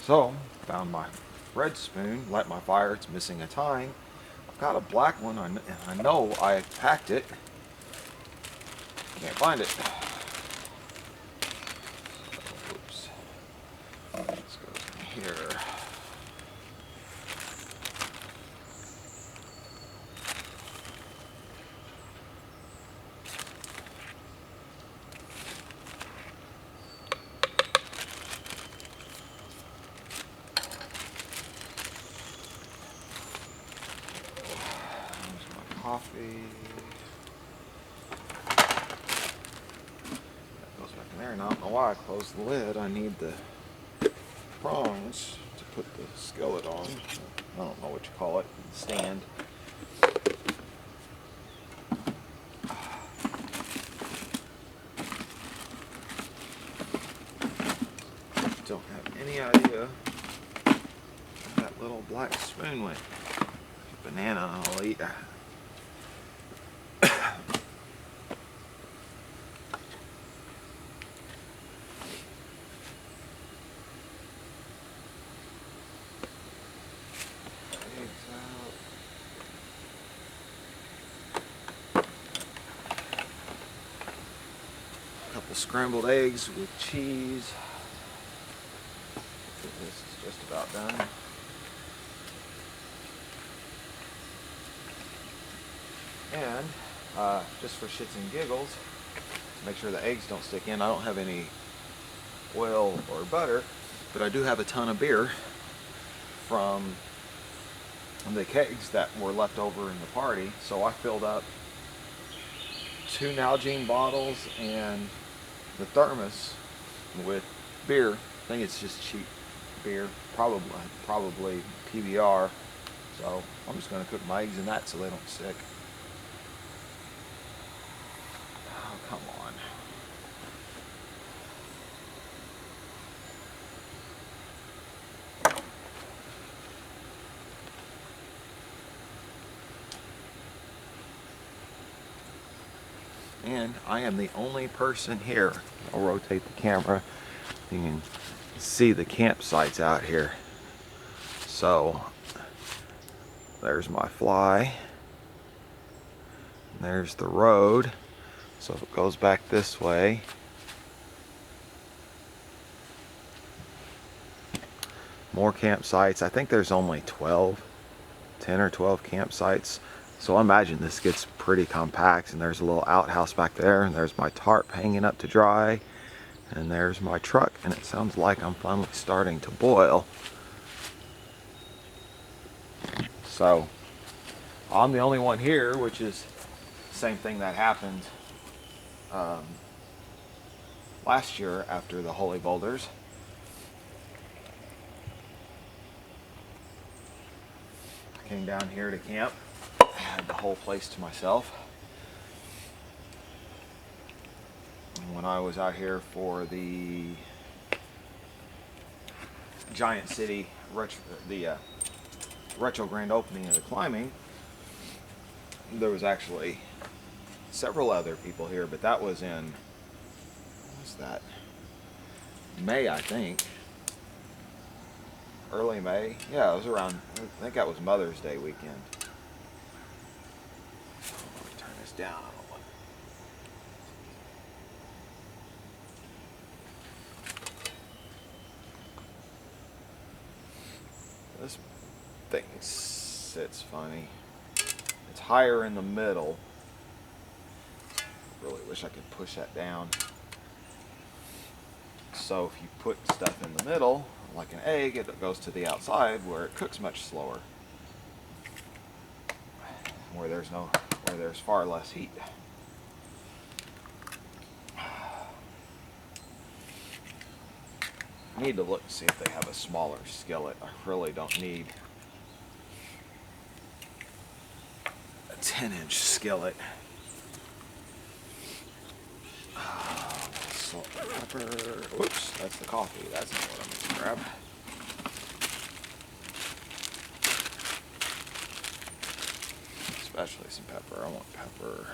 So, found my red spoon, light my fire, it's missing a tine. I've got a black one, and I know I packed it. Can't find it. Oops. Let's go in here. There's my coffee. That goes back in there, and I don't know why I closed the lid. I need the prongs to put the skillet on. I don't know what you call it, stand. Don't have any idea where that little black spoon went. Banana I'll eat. Couple scrambled eggs with cheese. This is just about done. And just for shits and giggles, to make sure the eggs don't stick in, I don't have any oil or butter, but I do have a ton of beer from the kegs that were left over in the party. So I filled up 2 Nalgene bottles and the thermos with beer. I think it's just cheap beer, probably PBR. So I'm just going to cook my eggs in that so they don't stick. Oh, come on. And I am the only person here. I'll rotate the camera. You can see the campsites out here. So there's my fly. And there's the road. So if it goes back this way, more campsites. I think there's only 10 or 12 campsites. So I imagine this gets pretty compact, and there's a little outhouse back there, and there's my tarp hanging up to dry, and there's my truck, and it sounds like I'm finally starting to boil. So I'm the only one here, which is the same thing that happened last year after the Holy Boulders. I came down here to camp. I had the whole place to myself. And when I was out here for the Giant City retro grand opening of the climbing, there was actually several other people here, but that was in, what was that? May, I think. Early May. Yeah, it was around, I think that was Mother's Day weekend. Let me turn this down. This thing sits funny. It's higher in the middle. Really wish I could push that down. So if you put stuff in the middle, like an egg, it goes to the outside where it cooks much slower. Where there's far less heat. I need to look and see if they have a smaller skillet. I really don't need a 10-inch skillet. Salt and pepper. Whoops, that's the coffee. That's not what I meant to grab. Especially some pepper. I want pepper.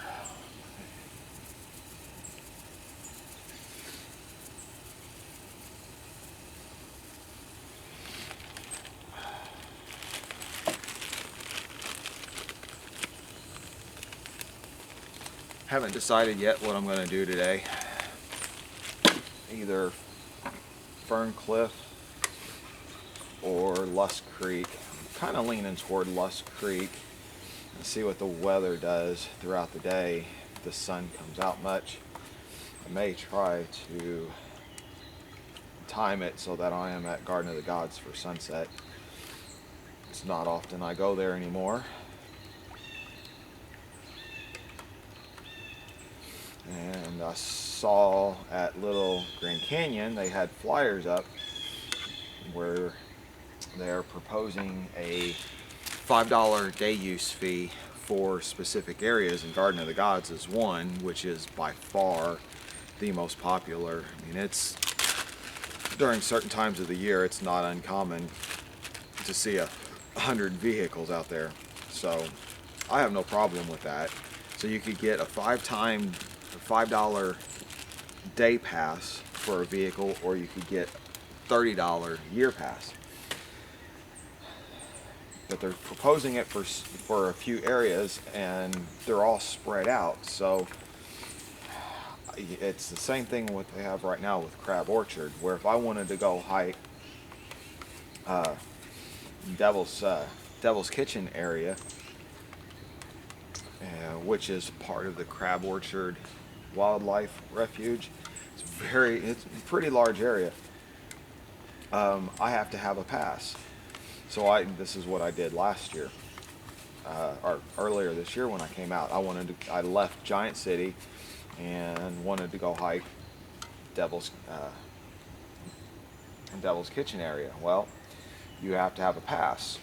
Haven't decided yet what I'm going to do today. Either Fern Cliff or Lusk Creek. I'm kind of leaning toward Lusk Creek and see what the weather does throughout the day. If the sun comes out much, I may try to time it so that I am at Garden of the Gods for sunset. It's not often I go there anymore. And I saw at Little Grand Canyon they had flyers up where they're proposing a $5 day use fee for specific areas, and Garden of the Gods is one, which is by far the most popular. I mean, it's during certain times of the year, it's not uncommon to see 100 vehicles out there. So I have no problem with that. So you could get a $5 day pass for a vehicle, or you could get $30 year pass. But they're proposing it for a few areas, and they're all spread out. So it's the same thing what they have right now with Crab Orchard, where if I wanted to go hike Devil's Kitchen area, which is part of the Crab Orchard Wildlife Refuge. It's a pretty large area. I have to have a pass. So this is what I did last year, or earlier this year when I came out. I left Giant City and wanted to go hike Devil's Kitchen area. Well, you have to have a pass.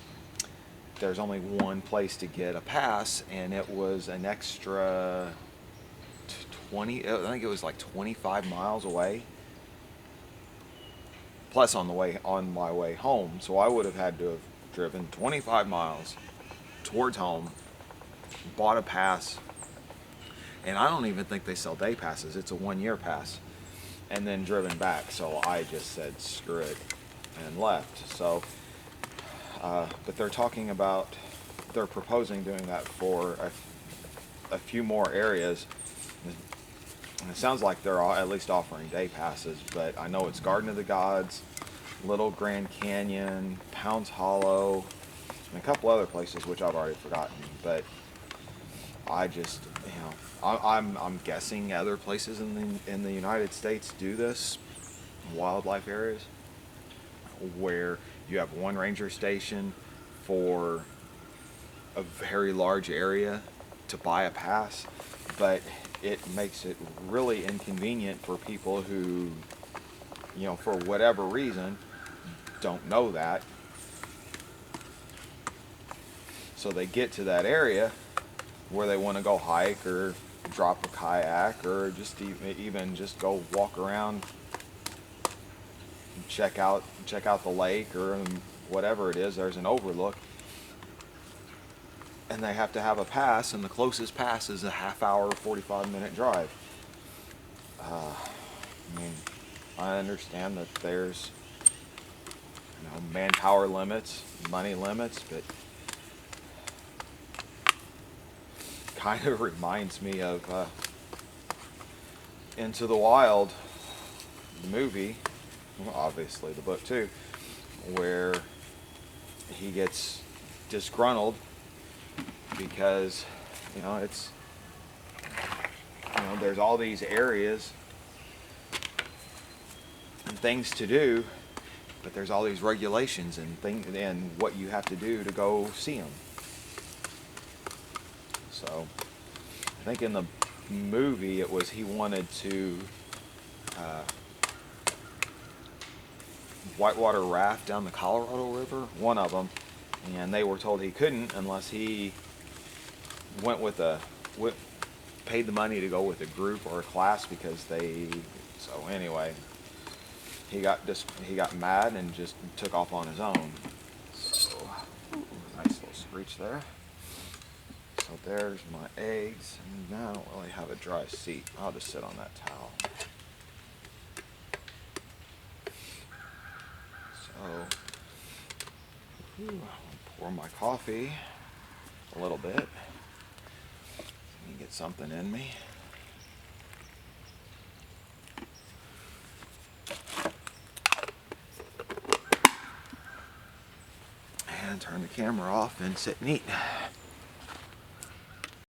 There's only one place to get a pass, and it was an extra 20, I think it was like 25 miles away, plus on my way home. So I would have had to have driven 25 miles towards home, bought a pass, and I don't even think they sell day passes. It's a 1-year pass, and then driven back. So I just said screw it and left. So but they're proposing doing that for a few more areas. And it sounds like they're at least offering day passes, but I know it's Garden of the Gods, Little Grand Canyon, Pounds Hollow, and a couple other places which I've already forgotten. But I just, I'm guessing other places in the United States do this, wildlife areas, where you have one ranger station for a very large area to buy a pass, but it makes it really inconvenient for people who, for whatever reason, don't know that. So they get to that area where they want to go hike or drop a kayak, or just even just go walk around and check out the lake or whatever it is. There's an overlook, and they have to have a pass, and the closest pass is a half-hour, 45-minute drive. I understand that there's manpower limits, money limits, but kind of reminds me of Into the Wild, the movie, well, obviously the book too, where he gets disgruntled because there's all these areas and things to do, but there's all these regulations and what you have to do to go see them. So I think in the movie he wanted to whitewater raft down the Colorado River, one of them, and they were told he couldn't unless he paid the money to go with a group or a class, so anyway, he got mad and just took off on his own. So nice little screech there. So there's my eggs, and I don't really have a dry seat. I'll just sit on that towel. So I'll pour my coffee a little bit. Let me get something in me. turn the camera off and sit and eat.